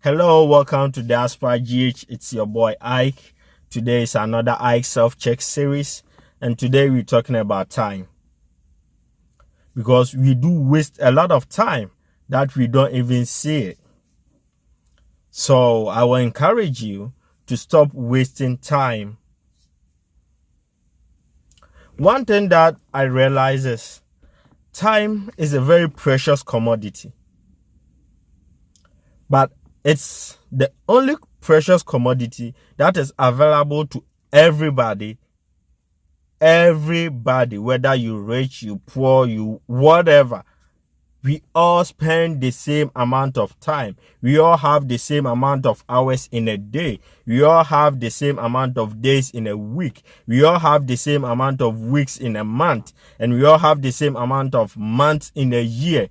Hello, welcome to Diaspora GH. It's your boy Ike. Today is another Ike self-check series, and today we're talking about time. Because we do waste a lot of time that we don't even see it. So I will encourage you to stop wasting time. One thing that I realize is time is a very precious commodity. But it's the only precious commodity that is available to everybody. Everybody, whether you rich, you poor, you whatever. We all spend the same amount of time. We all have the same amount of hours in a day. We all have the same amount of days in a week. We all have the same amount of weeks in a month. And we all have the same amount of months in a year.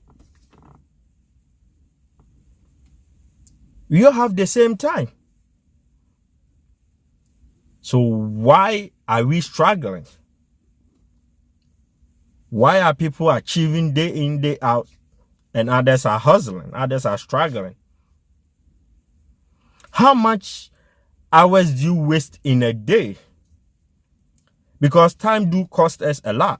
We all have the same time. So why are we struggling? Why are people achieving day in, day out, and others are hustling, others are struggling? How much hours do you waste in a day? Because time do cost us a lot.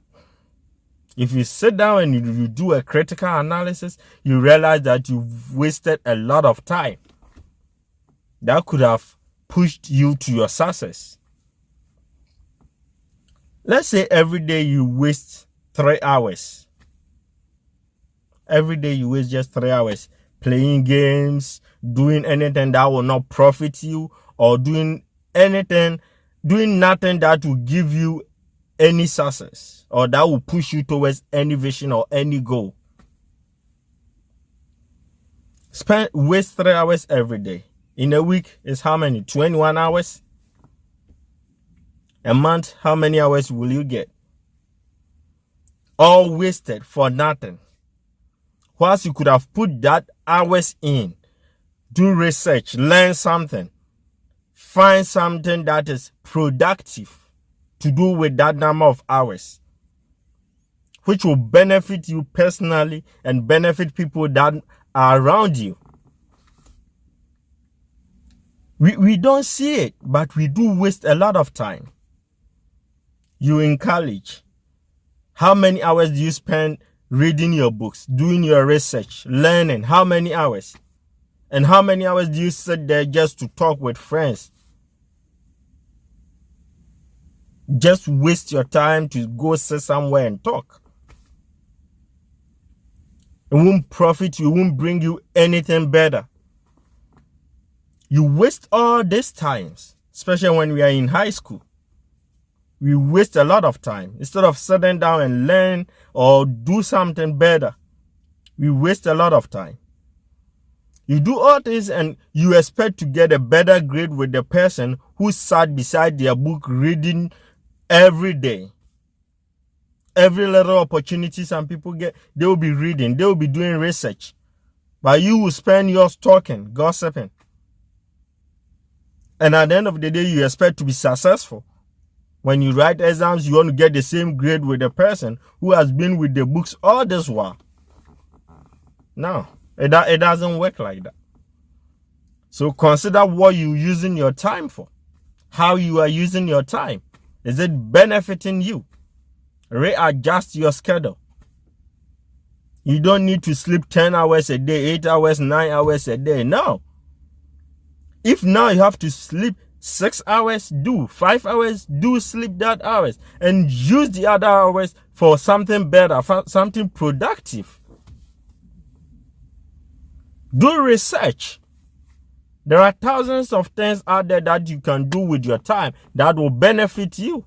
If you sit down and you do a critical analysis, you realize that you've wasted a lot of time that could have pushed you to your success. Let's say every day you waste 3 hours. Every day you waste just 3 hours playing games, doing anything that will not profit you, or doing nothing that will give you any success or that will push you towards any vision or any goal. Waste 3 hours every day. In a week is how many? 21 hours? A month, how many hours will you get? All wasted for nothing. Whilst you could have put that hours in, do research, learn something, find something that is productive to do with that number of hours, which will benefit you personally and benefit people that are around you. We don't see it, but we do waste a lot of time. You in college, how many hours do you spend reading your books, doing your research, learning? How many hours? And how many hours do you sit there just to talk with friends? Just waste your time to go sit somewhere and talk. It won't profit you, it won't bring you anything better. You waste all these times, especially when we are in high school. We waste a lot of time. Instead of sitting down and learn or do something better, we waste a lot of time. You do all this and you expect to get a better grade with the person who sat beside their book reading every day. Every little opportunity some people get, they will be reading, they will be doing research. But you will spend yours talking, gossiping. And at the end of the day, you expect to be successful. When you write exams, you want to get the same grade with the person who has been with the books all this while. No, it doesn't work like that. So consider what you're using your time for. How you are using your time. Is it benefiting you? Readjust your schedule. You don't need to sleep 10 hours a day, 8 hours, 9 hours a day. No. If now you have to sleep 6 hours, do 5 hours, do sleep that hours, and use the other hours for something better, for something productive. Do research. There are thousands of things out there that you can do with your time that will benefit you.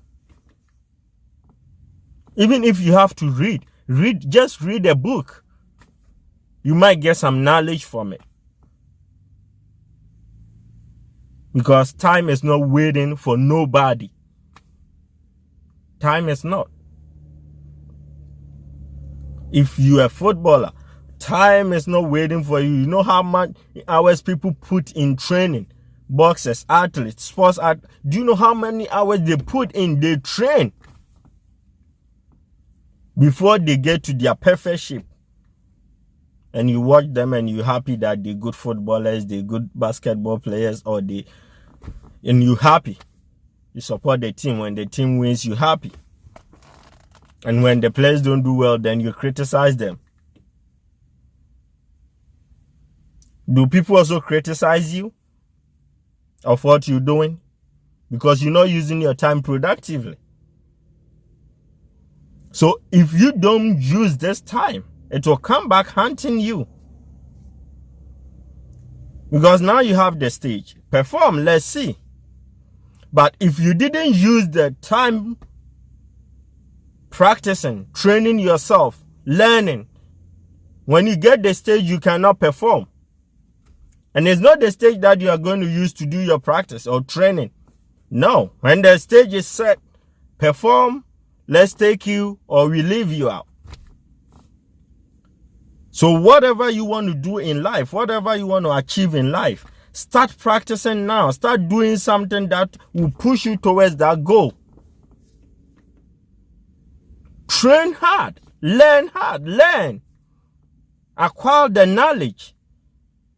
Even if you have to just read a book. You might get some knowledge from it. Because time is not waiting for nobody. Time is not. If you are a footballer, time is not waiting for you. You know how much hours people put in training? Boxers, athletes, sports art. Do you know how many hours they put in? They train before they get to their perfect shape. and you watch them and you're happy that they're good footballers, they're good basketball players, and you're happy. You support the team. When the team wins, you're happy. And when the players don't do well, then you criticize them. Do people also criticize you of what you're doing? Because you're not using your time productively. So if you don't use this time, it will come back hunting you. Because now you have the stage. Perform, let's see. But if you didn't use the time practicing, training yourself, learning, when you get the stage, you cannot perform. And it's not the stage that you are going to use to do your practice or training. No. When the stage is set, perform, let's take you, or we leave you out. So whatever you want to do in life, whatever you want to achieve in life, start practicing now. Start doing something that will push you towards that goal. Train hard. Learn hard. Learn. Acquire the knowledge.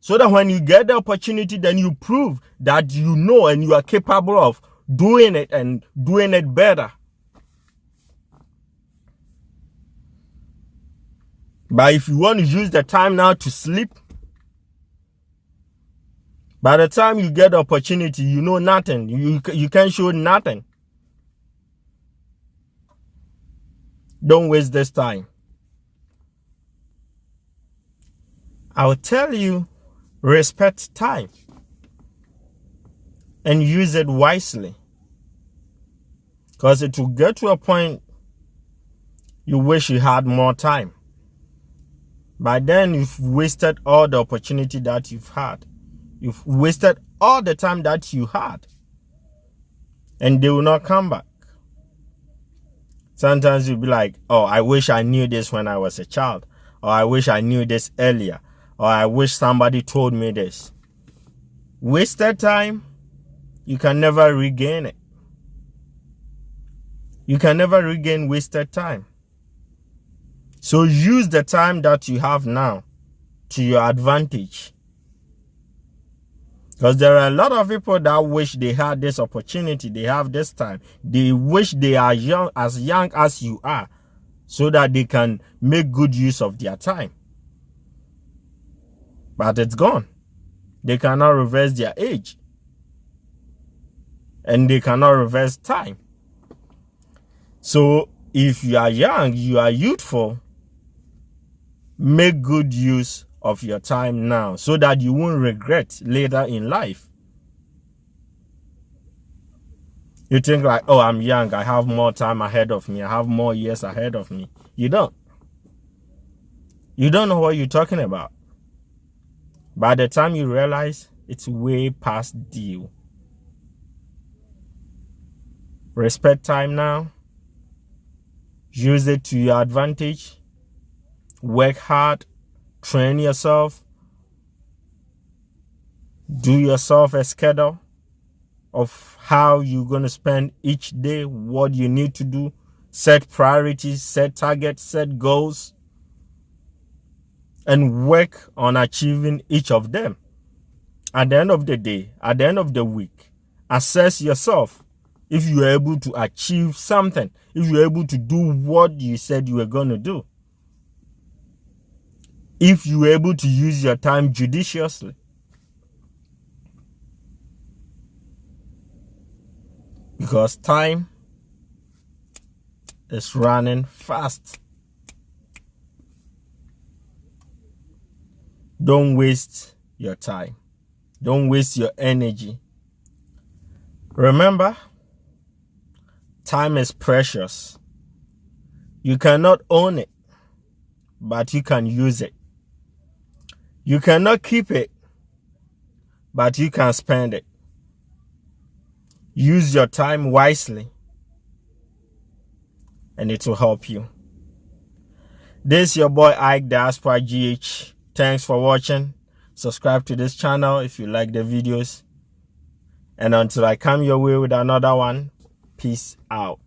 So that when you get the opportunity, then you prove that you know and you are capable of doing it and doing it better. But if you want to use the time now to sleep, by the time you get the opportunity, you know nothing. You can't show nothing. Don't waste this time. I'll tell you, respect time and use it wisely. Because it will get to a point you wish you had more time. By then, you've wasted all the opportunity that you've had. You've wasted all the time that you had. And they will not come back. Sometimes you'll be like, oh, I wish I knew this when I was a child. Or I wish I knew this earlier. Or I wish somebody told me this. Wasted time, you can never regain it. You can never regain wasted time. So use the time that you have now to your advantage. Because there are a lot of people that wish they had this opportunity, they have this time. They wish they are young as you are, so that they can make good use of their time. But it's gone. They cannot reverse their age. And they cannot reverse time. So if you are young, you are youthful, make good use of your time now so that you won't regret later in life. You think like, oh, I'm young, I have more time ahead of me, I have more years ahead of me. You don't. You don't know what you're talking about. By the time you realize, it's way past due. Respect time now. Use it to your advantage. Work hard. Train yourself. Do yourself a schedule of how you're going to spend each day, what you need to do. Set priorities, set targets, set goals, and work on achieving each of them. At the end of the day, at the end of the week, assess yourself if you are able to achieve something, if you are able to do what you said you were going to do, if you are able to use your time judiciously. Because time is running fast. Don't waste your time. Don't waste your energy. Remember, time is precious. You cannot own it, but you can use it. You cannot keep it, but you can spend it. Use your time wisely, and it will help you. This is your boy Ike Diaspora GH. Thanks for watching. Subscribe to this channel if you like the videos. And until I come your way with another one, peace out.